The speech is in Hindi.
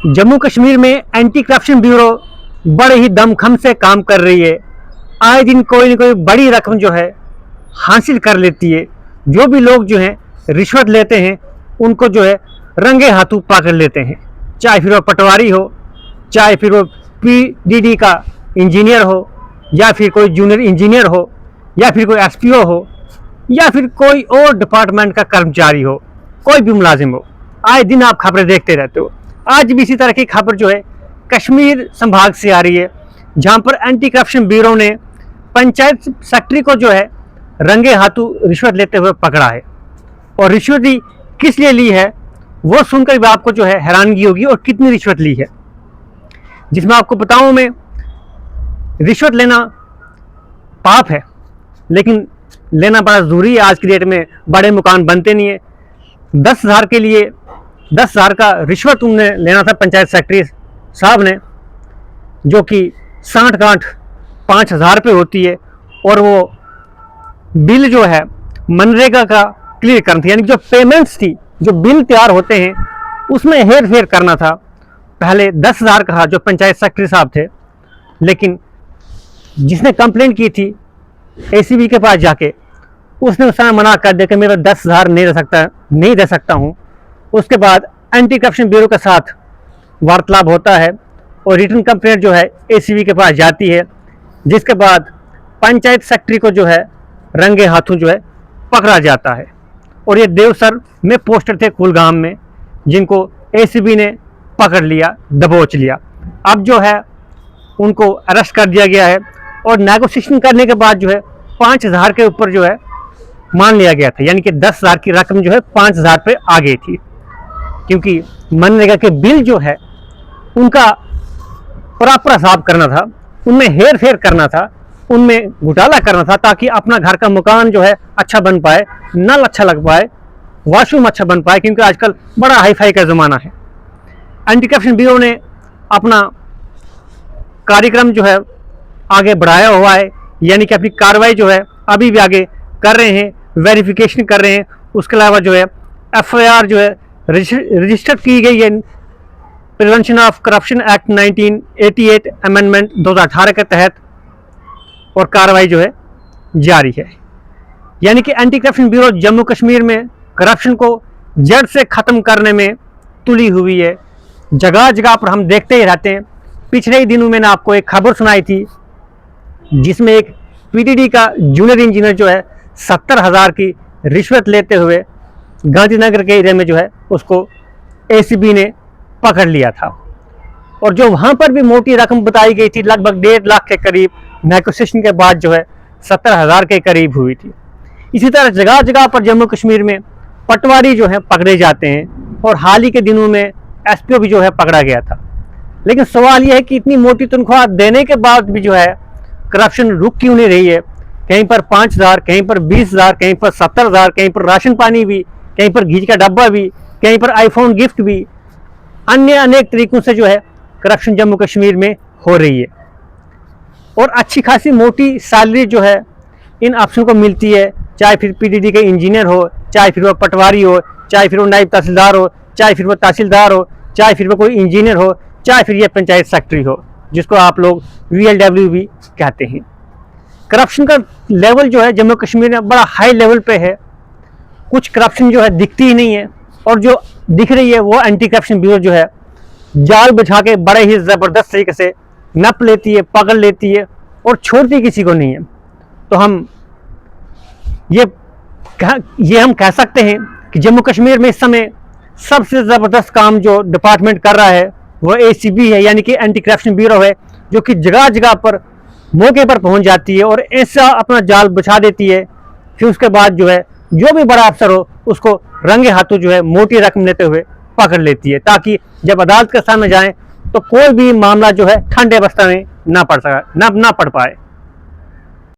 जम्मू कश्मीर में एंटी करप्शन ब्यूरो बड़े ही दमखम से काम कर रही है। आए दिन कोई न कोई बड़ी रकम जो है हासिल कर लेती है। जो भी लोग जो हैं रिश्वत लेते हैं उनको जो है रंगे हाथों पकड़ लेते हैं, चाहे फिर वो पटवारी हो, चाहे फिर वो पीडीडी का इंजीनियर हो, या फिर कोई जूनियर इंजीनियर हो, या फिर कोई एसपीओ हो, या फिर कोई और डिपार्टमेंट का कर्मचारी हो, कोई भी मुलाजिम हो। आए दिन आप खबरें देखते रहते हो। आज भी इसी तरह की खबर जो है कश्मीर संभाग से आ रही है, जहां पर एंटी करप्शन ब्यूरो ने पंचायत सेक्रेटरी को जो है रंगे हाथों रिश्वत लेते हुए पकड़ा है। और रिश्वत ही किस लिए ली है वो सुनकर भी आपको जो है हैरानगी होगी, और कितनी रिश्वत ली है। जिसमें आपको बताऊं मैं, रिश्वत लेना पाप है, लेकिन लेना बड़ा ज़रूरी है। आज की डेट में बड़े मकान बनते नहीं है। 10,000 के लिए 10,000 का रिश्वत उनने लेना था पंचायत सेक्रेटरी साहब ने, जो कि 60-गांठ 5,000 रुपये होती है। और वो बिल जो है मनरेगा का क्लियर करना था, यानी जो पेमेंट्स थी, जो बिल तैयार होते हैं उसमें हेर फेर करना था। पहले 10,000 कहा जो पंचायत सेक्रेटरी साहब थे, लेकिन जिसने कंप्लेंट की थी एसीबी के पास जाके, उसने उस समय मना कर दिया कि मेरा 10,000 नहीं दे सकता हूँ। उसके बाद एंटी करप्शन ब्यूरो के साथ वार्तालाप होता है और रिटर्न कंप्लेंट जो है एसीबी के पास जाती है, जिसके बाद पंचायत सेक्रेटरी को जो है रंगे हाथों जो है पकड़ा जाता है। और ये देवसर में पोस्टर थे कुलगाम में, जिनको एसीबी ने पकड़ लिया, दबोच लिया। अब जो है उनको अरेस्ट कर दिया गया है और नेगोशिएशन करने के बाद जो है 5,000 के ऊपर जो है मान लिया गया था, यानी कि 10,000 की रकम जो है 5,000 पे आ गई थी, क्योंकि मनरेगा के बिल जो है उनका प्रॉपर हिसाब करना था, उनमें हेर फेर करना था, उनमें घोटाला करना था, ताकि अपना घर का मकान जो है अच्छा बन पाए, नल अच्छा लग पाए, वॉशरूम अच्छा बन पाए, क्योंकि आजकल बड़ा हाई फाई का ज़माना है। एंटी करप्शन ब्यूरो ने अपना कार्यक्रम जो है आगे बढ़ाया हुआ है, यानी कि अपनी कार्रवाई जो है अभी भी आगे कर रहे हैं, वेरिफिकेशन कर रहे हैं। उसके अलावा जो है एफआईआर जो है रजिस्टर की गई है prevention of corruption act 1988 amendment 2018 के तहत, और कार्रवाई जो है जारी है। यानी कि anti corruption bureau Jammu Kashmir में करप्शन को जड़ से ख़त्म करने में तुली हुई है। जगह जगह पर हम देखते ही रहते हैं। पिछले ही दिनों मैंने आपको एक खबर सुनाई थी, जिसमें एक पीडीडी का जूनियर इंजीनियर जो है 70,000 की रिश्वत लेते हुए गांधीनगर के एरिया में जो है उसको एसीबी ने पकड़ लिया था। और जो वहाँ पर भी मोटी रकम बताई गई थी, लगभग 1.5 लाख के करीब, नेगोशिएशन के बाद जो है 70,000 के करीब हुई थी। इसी तरह जगह जगह पर जम्मू कश्मीर में पटवारी जो है पकड़े जाते हैं, और हाल ही के दिनों में एसपीओ भी जो है पकड़ा गया था। लेकिन सवाल यह है कि इतनी मोटी तनख्वाह देने के बाद भी जो है करप्शन रुक क्यों नहीं रही है। कहीं पर 5,000, कहीं पर 20,000, कहीं पर 70,000, कहीं पर राशन पानी भी, कहीं पर घी का डब्बा भी, कहीं पर आईफोन गिफ्ट भी, अन्य अनेक तरीकों से जो है करप्शन जम्मू कश्मीर में हो रही है। और अच्छी खासी मोटी सैलरी जो है इन अफसरों को मिलती है, चाहे फिर पीडीडी के इंजीनियर हो, चाहे फिर वो पटवारी हो, चाहे फिर वो नायब तहसीलदार हो, चाहे फिर वो तहसीलदार हो, चाहे फिर वो कोई इंजीनियर हो, चाहे फिर ये पंचायत सेक्रेटरी हो, जिसको आप लोग VLW भी कहते हैं। करप्शन का लेवल जो है जम्मू कश्मीर में बड़ा हाई लेवल पे है। कुछ करप्शन जो है दिखती ही नहीं है, और जो दिख रही है वो एंटी करप्शन ब्यूरो जो है जाल बिछा के बड़े ही ज़बरदस्त तरीके से नप लेती है, पकड़ लेती है, और छोड़ती किसी को नहीं है। तो हम हम कह सकते हैं कि जम्मू कश्मीर में इस समय सबसे ज़बरदस्त काम जो डिपार्टमेंट कर रहा है वो एसीबी है, यानी कि एंटी करप्शन ब्यूरो है, जो कि जगह जगह पर मौके पर पहुंच जाती है और ऐसा अपना जाल बिछा देती है। फिर उसके बाद जो है जो भी बड़ा अफसर हो उसको रंगे हाथों जो है मोटी रकम लेते हुए पकड़ लेती है, ताकि जब अदालत के सामने जाएं तो कोई भी मामला जो है ठंडे बस्ता में ना पड़ पाए।